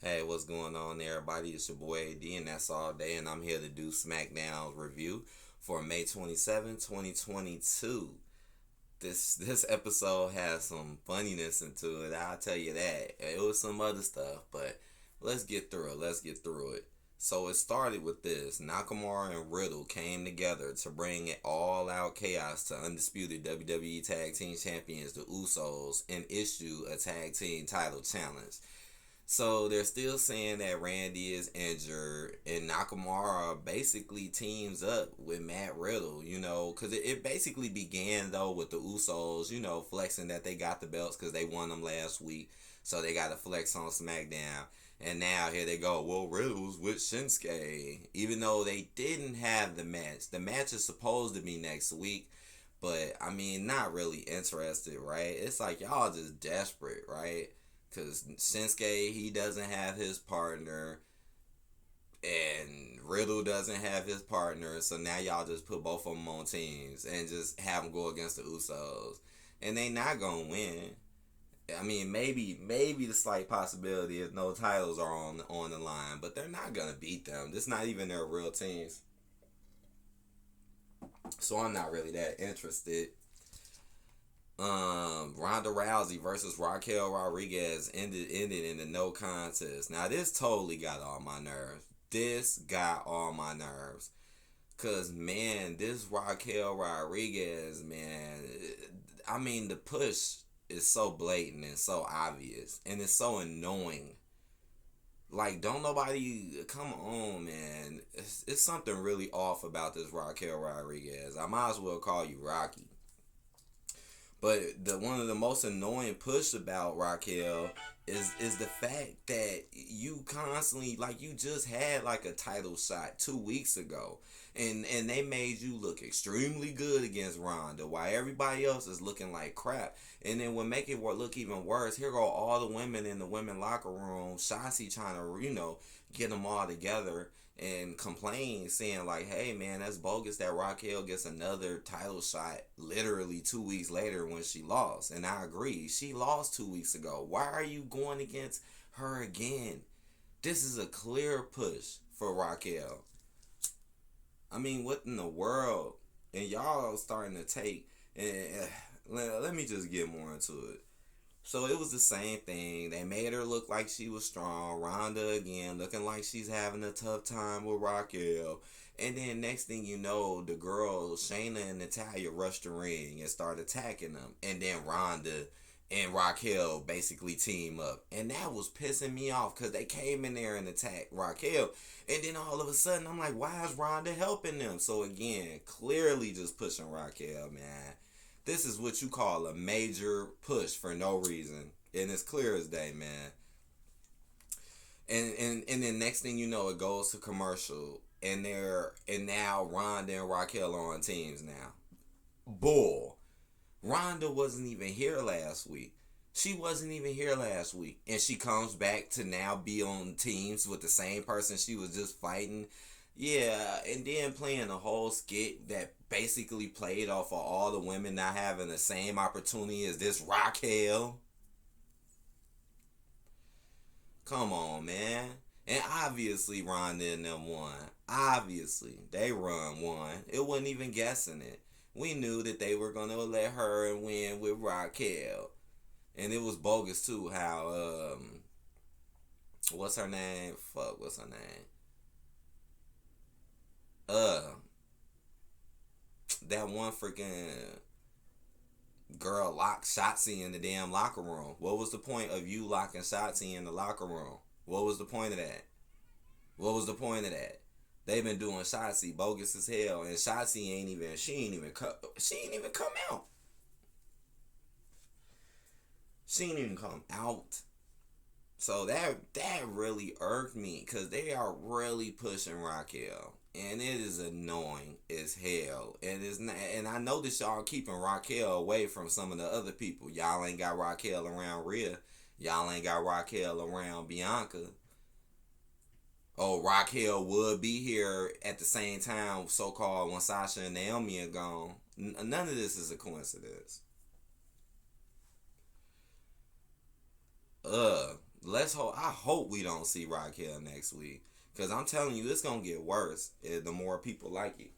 Hey, what's going on, everybody? It's your boy D, and that's all day, and I'm here to do SmackDown review for May 27, 2022. This episode has some funniness into it, I'll tell you that. It was some other stuff, but let's get through it. Let's get through it. So it started with this. Nakamura and Riddle came together to bring it all out chaos to undisputed WWE Tag Team Champions, the Usos, and issue a tag team title challenge. So they're still saying that Randy is injured, and Nakamura basically teams up with Matt Riddle, because it basically began, though, with the Usos, flexing that they got the belts because they won them last week. So they got to flex on SmackDown. And now here they go. Well, Riddle's with Shinsuke, even though they didn't have the match. The match is supposed to be next week. But, I mean, not really interested, right? It's like y'all just desperate, right? Because Shinsuke, he doesn't have his partner. And Riddle doesn't have his partner. So now y'all just put both of them on teams. And just have them go against the Usos. And they not going to win. I mean, maybe the slight possibility is no titles are on the line. But they're not going to beat them. This not even their real teams. So I'm not really that interested. Ronda Rousey versus Raquel Rodriguez ended in the no contest. Now this totally got on my nerves. This got on my nerves. Cause man, this Raquel Rodriguez, man, I mean the push is so blatant and so obvious. And it's so annoying. Like, don't nobody, come on, man. It's something really off about this Raquel Rodriguez. I might as well call you Rocky. But the one of the most annoying push about Raquel is the fact that you constantly, like, you just had like a title shot 2 weeks ago, and they made you look extremely good against Ronda while everybody else is looking like crap. And then what make it look even worse, here go all the women in the women locker room, Shotzi trying to get them all together and complain, saying like, hey man, that's bogus that Raquel gets another title shot literally 2 weeks later when she lost. And I agree, she lost 2 weeks ago. Why are you going against her again? This is a clear push for Raquel. I mean, what in the world? And y'all starting to take, and let me just get more into it. So it was the same thing. They made her look like she was strong. Ronda again looking like she's having a tough time with Raquel. And then next thing you know, the girls, Shayna and Natalya, rushed the ring and started attacking them. And then Ronda and Raquel basically team up. And that was pissing me off because they came in there and attacked Raquel. And then all of a sudden, I'm like, why is Ronda helping them? So again, clearly just pushing Raquel, man. This is what you call a major push for no reason. And it's clear as day, man. And then next thing you know, it goes to commercial. And now Ronda and Raquel are on teams now. Bull. Ronda wasn't even here last week. She wasn't even here last week. And she comes back to now be on teams with the same person she was just fighting. Yeah, and then playing a whole skit that basically played off of all the women not having the same opportunity as this Raquel. Come on, man. And obviously Ronda and them won. Obviously. They run one. It wasn't even guessing it. We knew that they were going to let her and win with Raquel. And it was bogus too how, what's her name? What's her name? That one freaking girl locked Shotzi in the damn locker room. What was the point of you locking Shotzi in the locker room? What was the point of that? What was the point of that? They've been doing Shotzi bogus as hell, and Shotzi ain't even come out. She ain't even come out. So that really irked me because they are really pushing Raquel. And it is annoying as hell. And I know that y'all keeping Raquel away from some of the other people. Y'all ain't got Raquel around Rhea. Y'all ain't got Raquel around Bianca. Oh, Raquel would be here at the same time, so-called, when Sasha and Naomi are gone. None of this is a coincidence. Let's hope. I hope we don't see Raquel next week, cause I'm telling you, it's gonna get worse the more people like it.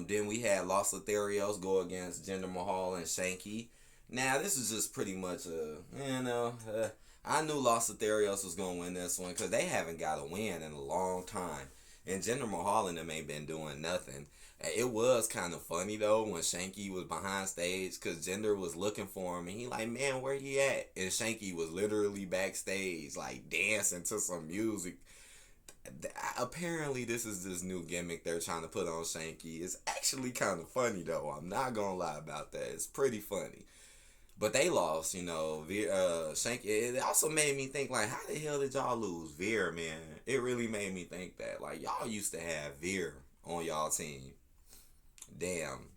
Then we had Los Lotharios go against Jinder Mahal and Shanky. Now this is just pretty much I knew Los Lotharios was gonna win this one because they haven't got a win in a long time, and Jinder Mahal and them ain't been doing nothing. It was kind of funny though when Shanky was behind stage because Jinder was looking for him and he like, man, where he at? And Shanky was literally backstage like dancing to some music. Apparently this is this new gimmick they're trying to put on Shanky. It's actually kind of funny though. I'm not gonna lie about that. It's pretty funny. But they lost, Shanky. It also made me think like, how the hell did y'all lose Veer, man? It really made me think that like y'all used to have Veer on y'all team. Damn.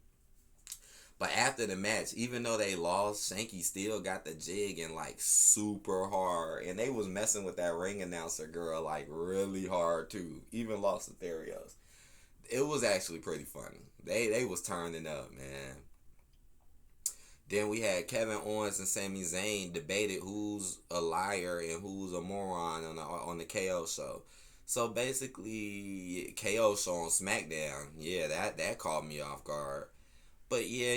But after the match, even though they lost, Shanky still got the jig and like super hard. And they was messing with that ring announcer girl like really hard too. Even Los Lotharios. It was actually pretty funny. They was turning up, man. Then we had Kevin Owens and Sami Zayn debated who's a liar and who's a moron on the KO show. So basically, KO show on SmackDown. Yeah, that caught me off guard. But yeah,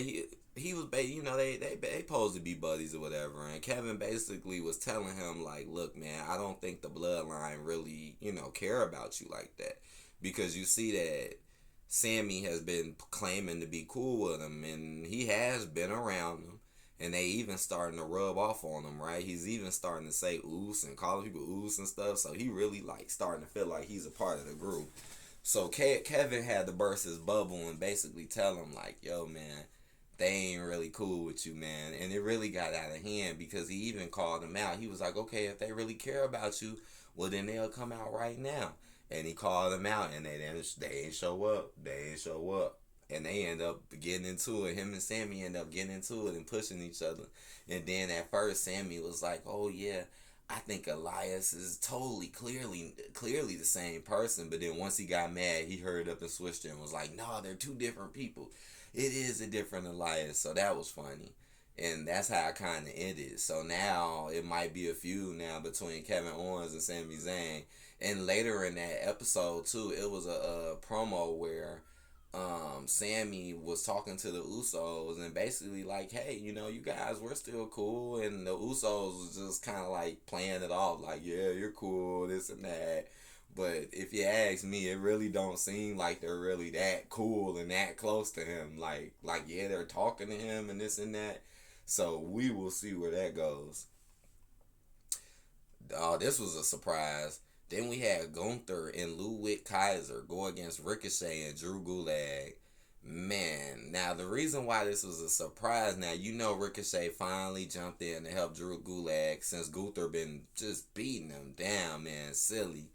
he was, they supposed to be buddies or whatever. And Kevin basically was telling him like, look, man, I don't think the bloodline really, care about you like that. Because you see that Sami has been claiming to be cool with him, and he has been around him. And they even starting to rub off on him, right? He's even starting to say oos and calling people oos and stuff. So he really like starting to feel like he's a part of the group. So Kevin had to burst his bubble and basically tell him like, yo, man, they ain't really cool with you, man. And it really got out of hand because he even called him out. He was like, okay, if they really care about you, well, then they'll come out right now. And he called them out, and they ain't show up. They ain't show up. And they end up getting into it. Him and Sami end up getting into it and pushing each other. And then at first, Sami was like, oh, yeah, I think Elias is totally, clearly the same person. But then once he got mad, he hurried up and switched it and was like, no, they're two different people. It is a different Elias. So that was funny. And that's how it kind of ended. So now it might be a feud now between Kevin Owens and Sami Zayn. And later in that episode, too, it was a promo where Sami was talking to the Usos and basically like, hey, you guys, we're still cool. And the Usos was just kind of like playing it off like, yeah, you're cool, this and that. But if you ask me, it really don't seem like they're really that cool and that close to him. Like yeah, they're talking to him and this and that. So we will see where that goes. Oh, this was a surprise. Then we had Gunther and Ludwig Kaiser go against Ricochet and Drew Gulak. Man, now the reason why this was a surprise, now Ricochet finally jumped in to help Drew Gulak since Gunther been just beating him down, man, silly.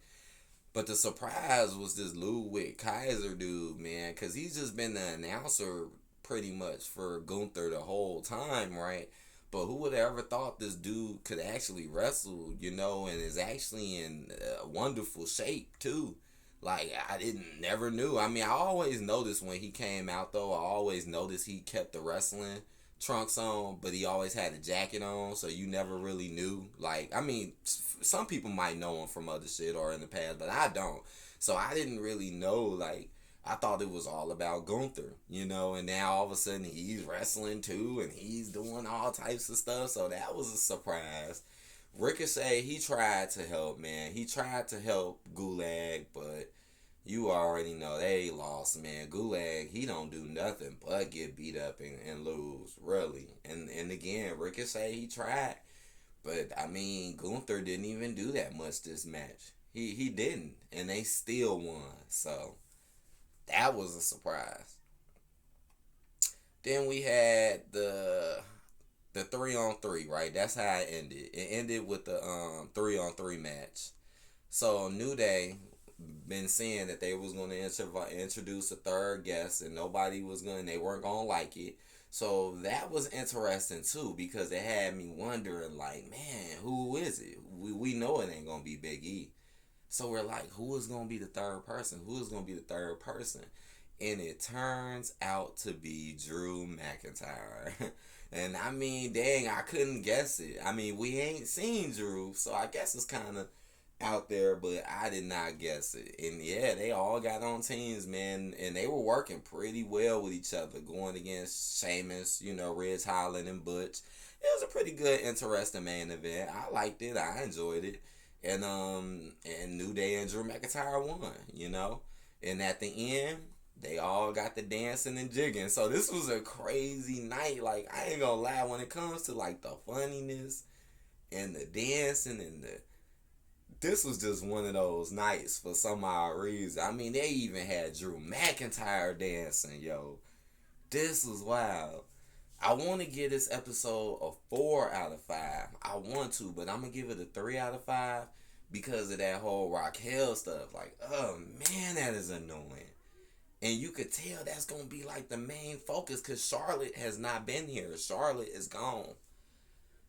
But the surprise was this Ludwig Kaiser dude, man, because he's just been the announcer pretty much for Gunther the whole time, right? But who would have ever thought this dude could actually wrestle, and is actually in wonderful shape, too. Like, never knew. I mean, I always noticed when he came out, though, I always noticed he kept the wrestling trunks on, but he always had a jacket on, so you never really knew. Like, I mean, some people might know him from other shit or in the past, but I don't. So I didn't really know, like, I thought it was all about Gunther, and now all of a sudden he's wrestling too and he's doing all types of stuff. So that was a surprise. Ricochet, he tried to help, man. He tried to help Gulak, but you already know they lost, man. Gulak, he don't do nothing but get beat up and lose, really. And again, Ricochet, he tried. But, I mean, Gunther didn't even do that much this match. He didn't. And they still won. So that was a surprise. Then we had the 3-on-3, right? That's how it ended. It ended with the 3-on-3 match. So New Day been saying that they was going to introduce a third guest and they weren't going to like it. So that was interesting too because it had me wondering like, man, who is it? We know it ain't going to be Big E. So we're like, who is going to be the third person? Who is going to be the third person? And it turns out to be Drew McIntyre. And I mean, dang, I couldn't guess it. I mean, we ain't seen Drew, so I guess it's kind of out there, but I did not guess it. And yeah, they all got on teams, man, and they were working pretty well with each other, going against Sheamus, Ridge Holland and Butch. It was a pretty good, interesting main event. I liked it. I enjoyed it. And New Day and Drew McIntyre won. And at the end, they all got the dancing and jigging. So this was a crazy night. Like, I ain't gonna lie, when it comes to like the funniness and the dancing and this was just one of those nights for some odd reason. I mean, they even had Drew McIntyre dancing, yo. This was wild. I want to give this episode a 4 out of 5. I want to, but I'm going to give it a 3 out of 5 because of that whole Raquel stuff. Like, oh man, that is annoying. And you could tell that's going to be like the main focus because Charlotte has not been here. Charlotte is gone.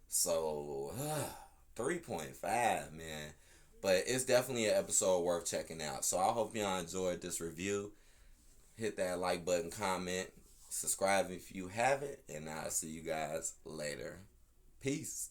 So, 3.5, man. But it's definitely an episode worth checking out. So I hope y'all enjoyed this review. Hit that like button, comment, subscribe if you haven't, and I'll see you guys later. Peace.